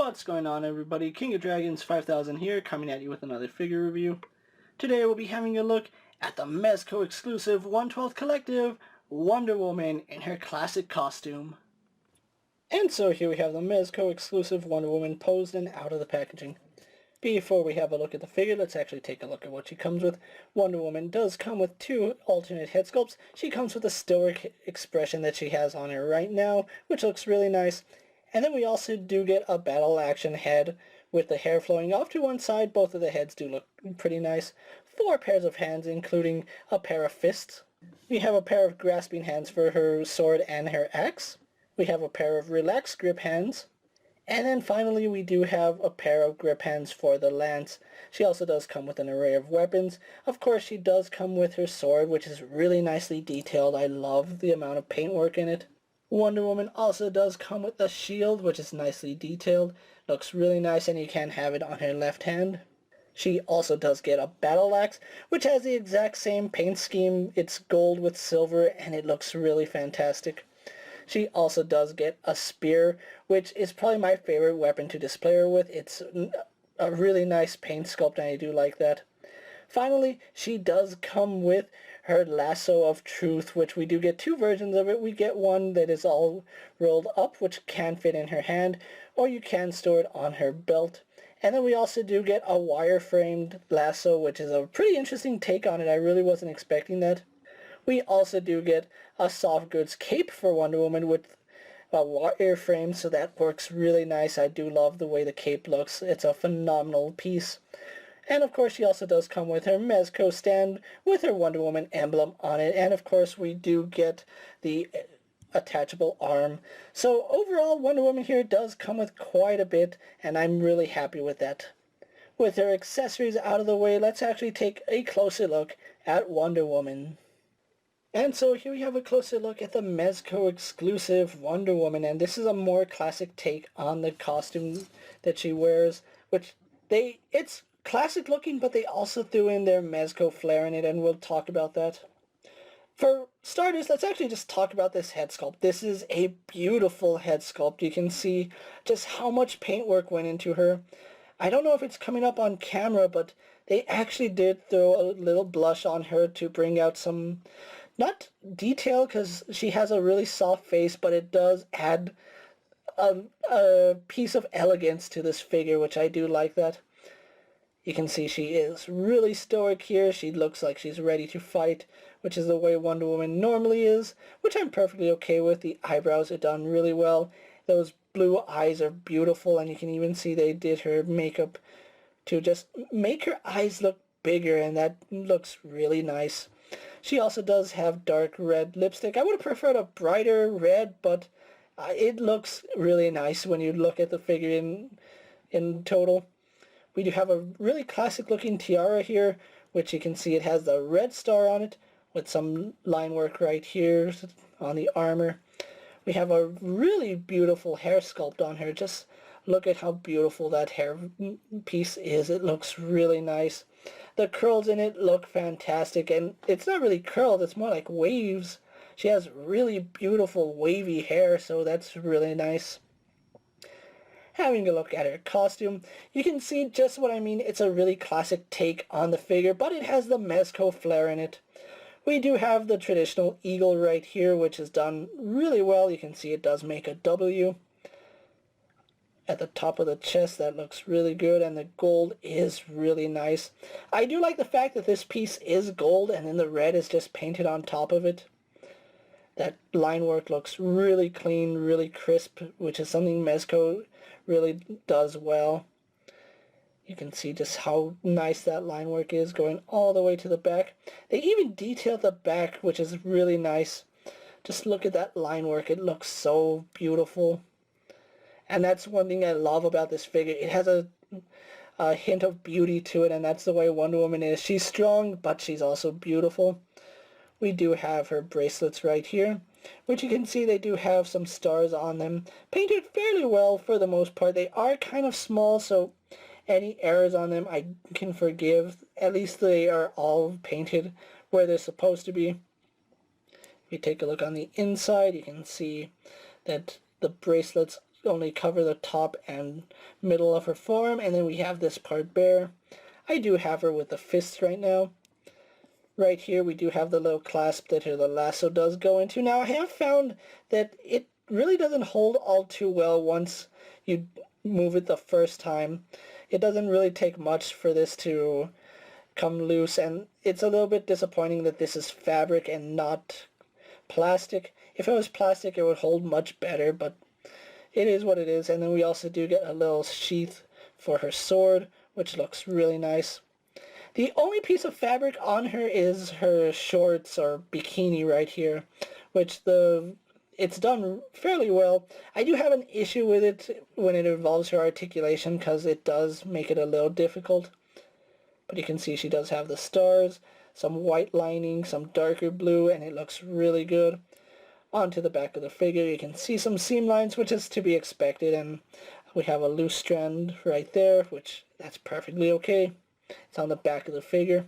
What's going on, everybody? King of Dragons 5000 here, coming at you with another figure review. Today we'll be having a look at the Mezco exclusive 1/12 collective Wonder Woman in her classic costume. And so here we have the Mezco exclusive Wonder Woman posed and out of the packaging. Before we have a look at the figure, let's actually take a look at what she comes with. Wonder Woman does come with two alternate head sculpts. She comes with a stoic expression that she has on her right now, which looks really nice. And then we also do get a battle action head with the hair flowing off to one side. Both of the heads do look pretty nice. 4 pairs of hands, including a pair of fists. We have a pair of grasping hands for her sword and her axe. We have a pair of relaxed grip hands. And then finally we do have a pair of grip hands for the lance. She also does come with an array of weapons. Of course, she does come with her sword, which is really nicely detailed. I love the amount of paintwork in it. Wonder Woman also does come with a shield, which is nicely detailed. Looks really nice, and you can have it on her left hand. She also does get a battle axe, which has the exact same paint scheme. It's gold with silver, and it looks really fantastic. She also does get a spear, which is probably my favorite weapon to display her with. It's a really nice paint sculpt, and I do like that. Finally, she does come with her lasso of truth, which we do get 2 versions of it. We get one that is all rolled up, which can fit in her hand, or you can store it on her belt. And then we also do get a wire-framed lasso, which is a pretty interesting take on it. I really wasn't expecting that. We also do get a soft goods cape for Wonder Woman with a wire frame, so that works really nice. I do love the way the cape looks. It's a phenomenal piece. And of course she also does come with her Mezco stand with her Wonder Woman emblem on it. And of course we do get the attachable arm. So overall, Wonder Woman here does come with quite a bit, and I'm really happy with that. With her accessories out of the way, let's actually take a closer look at Wonder Woman. And so here we have a closer look at the Mezco exclusive Wonder Woman, and this is a more classic take on the costume that she wears, which it's classic looking, but they also threw in their Mezco flair in it, and we'll talk about that. For starters, let's actually just talk about this head sculpt. This is a beautiful head sculpt. You can see just how much paintwork went into her. I don't know if it's coming up on camera, but they actually did throw a little blush on her to bring out some, not detail, because she has a really soft face, but it does add a piece of elegance to this figure, which I do like that. You can see she is really stoic here. She looks like she's ready to fight, which is the way Wonder Woman normally is, which I'm perfectly okay with. The eyebrows are done really well. Those blue eyes are beautiful, and you can even see they did her makeup to just make her eyes look bigger, and that looks really nice. She also does have dark red lipstick. I would have preferred a brighter red, but it looks really nice when you look at the figure in total. We do have a really classic looking tiara here, which you can see it has the red star on it with some line work right here on the armor. We have a really beautiful hair sculpt on her. Just look at how beautiful that hair piece is. It looks really nice. The curls in it look fantastic, and it's not really curled, it's more like waves. She has really beautiful wavy hair, so that's really nice. Having a look at her costume, you can see just what I mean. It's a really classic take on the figure, but it has the Mezco flair in it. We do have the traditional eagle right here, which is done really well. You can see it does make a W. At the top of the chest, that looks really good, and the gold is really nice. I do like the fact that this piece is gold, and then the red is just painted on top of it. That line work looks really clean, really crisp, which is something Mezco really does well. You can see just how nice that line work is going all the way to the back. They even detailed the back, which is really nice. Just look at that line work. It looks so beautiful. And that's one thing I love about this figure. It has a hint of beauty to it, and that's the way Wonder Woman is. She's strong, but she's also beautiful. We do have her bracelets right here, which you can see they do have some stars on them. Painted fairly well for the most part. They are kind of small, so any errors on them I can forgive. At least they are all painted where they're supposed to be. If you take a look on the inside, you can see that the bracelets only cover the top and middle of her form, and then we have this part bare. I do have her with the fists right now. Right here we do have the little clasp that the lasso does go into. Now I have found that it really doesn't hold all too well once you move it the first time. It doesn't really take much for this to come loose, and it's a little bit disappointing that this is fabric and not plastic. If it was plastic it would hold much better, but it is what it is. And then we also do get a little sheath for her sword, which looks really nice. The only piece of fabric on her is her shorts or bikini right here, which it's done fairly well. I do have an issue with it when it involves her articulation because it does make it a little difficult. But you can see she does have the stars, some white lining, some darker blue, and it looks really good. Onto the back of the figure you can see some seam lines, which is to be expected, and we have a loose strand right there, which that's perfectly okay. It's on the back of the figure.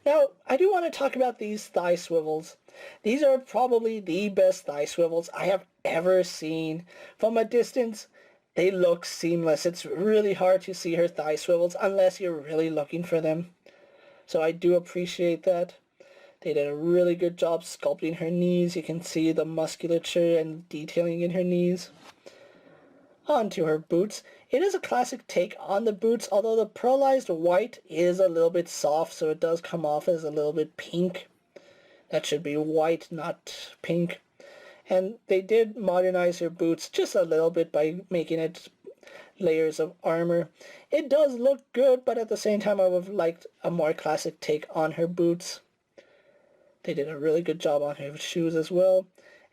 Now, I do want to talk about these thigh swivels. These are probably the best thigh swivels I have ever seen. From a distance, they look seamless. It's really hard to see her thigh swivels unless you're really looking for them. So I do appreciate that. They did a really good job sculpting her knees. You can see the musculature and detailing in her knees. Onto her boots. It is a classic take on the boots, although the pearlized white is a little bit soft, so it does come off as a little bit pink. That should be white, not pink. And they did modernize her boots just a little bit by making it layers of armor. It does look good, but at the same time I would have liked a more classic take on her boots. They did a really good job on her shoes as well.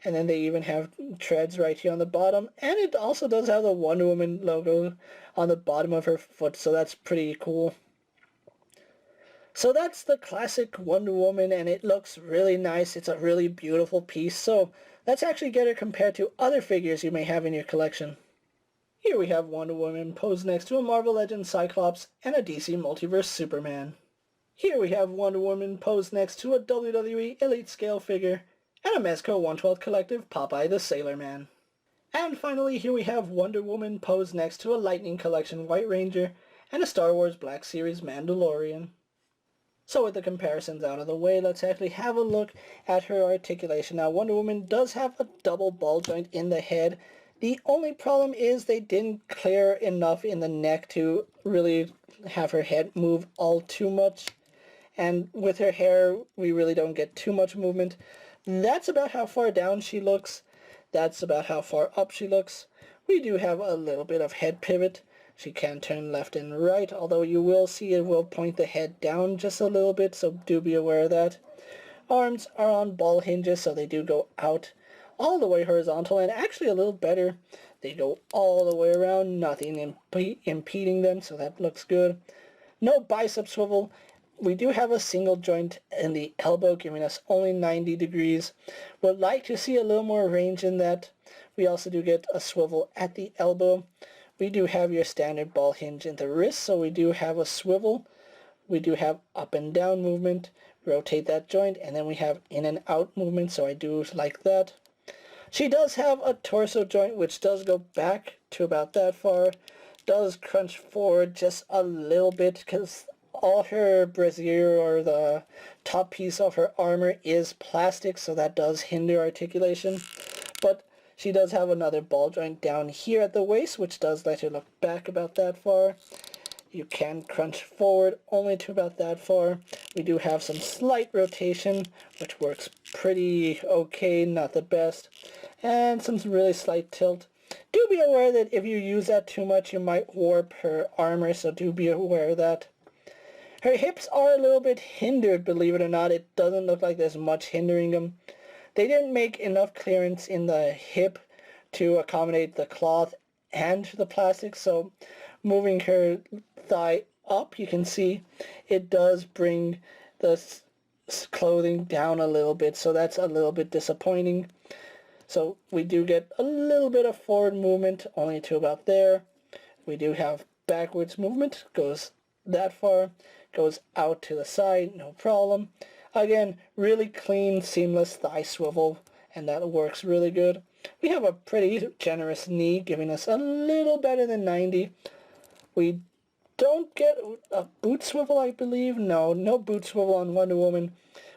And then they even have treads right here on the bottom. And it also does have the Wonder Woman logo on the bottom of her foot, so that's pretty cool. So that's the classic Wonder Woman, and it looks really nice. It's a really beautiful piece. So let's actually get her compared to other figures you may have in your collection. Here we have Wonder Woman posed next to a Marvel Legends Cyclops and a DC Multiverse Superman. Here we have Wonder Woman posed next to a WWE Elite Scale figure and a Mezco 1/12 Collective Popeye the Sailor Man. And finally, here we have Wonder Woman posed next to a Lightning Collection White Ranger and a Star Wars Black Series Mandalorian. So with the comparisons out of the way, let's actually have a look at her articulation. Now, Wonder Woman does have a double ball joint in the head. The only problem is they didn't clear enough in the neck to really have her head move all too much. And with her hair, we really don't get too much movement. That's about how far down she looks. That's about how far up she looks. We do have a little bit of head pivot. She can turn left and right, although you will see it will point the head down just a little bit, so do be aware of that. Arms are on ball hinges, so they do go out all the way horizontal, and actually a little better. They go all the way around, nothing impeding them, so that looks good. No bicep swivel. We do have a single joint in the elbow, giving us only 90 degrees. Would like to see a little more range in that. We also do get a swivel at the elbow. We do have your standard ball hinge in the wrist, so we do have a swivel. We do have up and down movement. Rotate that joint, and then we have in and out movement, so I do like that. She does have a torso joint, which does go back to about that far. Does crunch forward just a little bit, because all her brassiere, or the top piece of her armor, is plastic, so that does hinder articulation. But she does have another ball joint down here at the waist, which does let her look back about that far. You can crunch forward only to about that far. We do have some slight rotation, which works pretty okay, not the best. And some really slight tilt. Do be aware that if you use that too much, you might warp her armor, so do be aware of that. Her hips are a little bit hindered, believe it or not. It doesn't look like there's much hindering them. They didn't make enough clearance in the hip to accommodate the cloth and the plastic, so moving her thigh up, you can see it does bring the clothing down a little bit, so that's a little bit disappointing. So we do get a little bit of forward movement, only to about there. We do have backwards movement, goes that far, goes out to the side, no problem. Again, really clean, seamless thigh swivel, and that works really good. We have a pretty generous knee, giving us a little better than 90. We don't get a boot swivel, I believe. No boot swivel on Wonder Woman.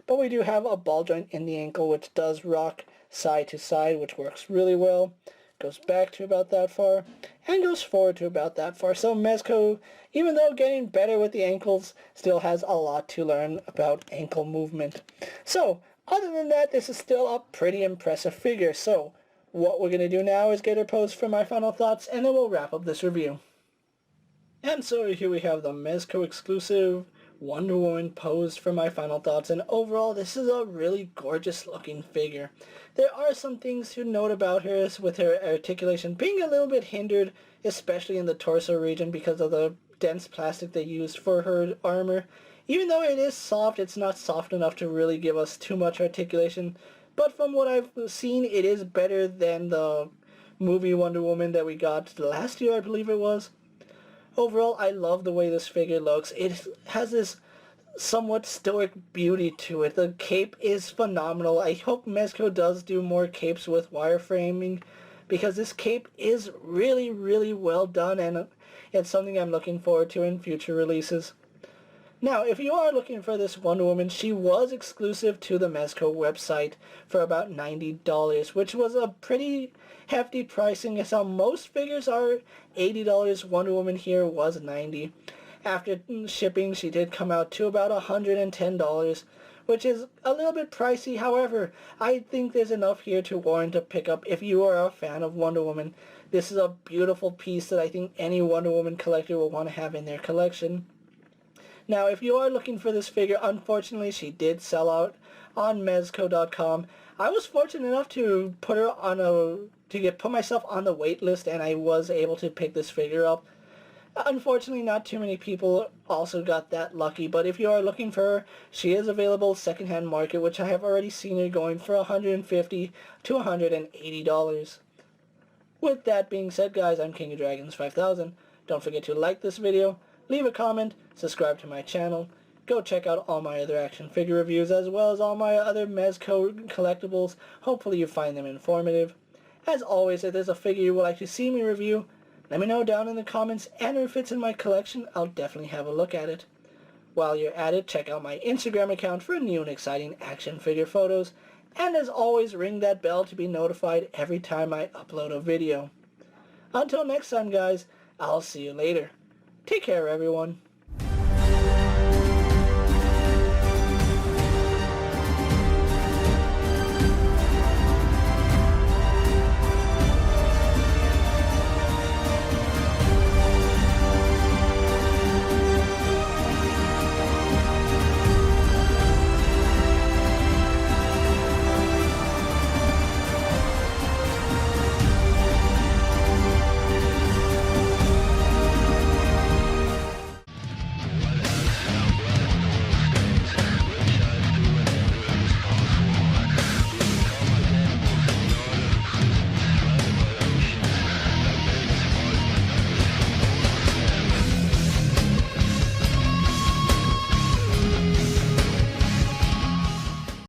But we do have a ball joint in the ankle, which does rock side to side, which works really well. Goes back to about that far, and goes forward to about that far. So Mezco, even though getting better with the ankles, still has a lot to learn about ankle movement. So, other than that, this is still a pretty impressive figure. So, what we're going to do now is get her posed for my final thoughts, and then we'll wrap up this review. And so here we have the Mezco exclusive Wonder Woman posed for my final thoughts, and overall this is a really gorgeous looking figure. There are some things to note about her, with her articulation being a little bit hindered, especially in the torso region because of the dense plastic they used for her armor. Even though it is soft, it's not soft enough to really give us too much articulation, but from what I've seen, it is better than the movie Wonder Woman that we got last year, I believe it was. Overall, I love the way this figure looks. It has this somewhat stoic beauty to it. The cape is phenomenal. I hope Mezco does do more capes with wireframing, because this cape is really, really well done, and it's something I'm looking forward to in future releases. Now, if you are looking for this Wonder Woman, she was exclusive to the Mezco website for about $90, which was a pretty hefty pricing. I saw most figures are $80. Wonder Woman here was $90. After shipping, she did come out to about $110, which is a little bit pricey. However, I think there's enough here to warrant a pickup if you are a fan of Wonder Woman. This is a beautiful piece that I think any Wonder Woman collector will want to have in their collection. Now, if you are looking for this figure, unfortunately, she did sell out on Mezco.com. I was fortunate enough to put myself on the wait list, and I was able to pick this figure up. Unfortunately, not too many people also got that lucky, but if you are looking for her, she is available secondhand market, which I have already seen her going for $150 to $180. With that being said, guys, I'm KingofDragons 5000. Don't forget to like this video, leave a comment, subscribe to my channel, go check out all my other action figure reviews as well as all my other Mezco collectibles. Hopefully you find them informative. As always, if there's a figure you would like to see me review, let me know down in the comments, and if it's in my collection, I'll definitely have a look at it. While you're at it, check out my Instagram account for new and exciting action figure photos, and as always, ring that bell to be notified every time I upload a video. Until next time, guys, I'll see you later. Take care, everyone.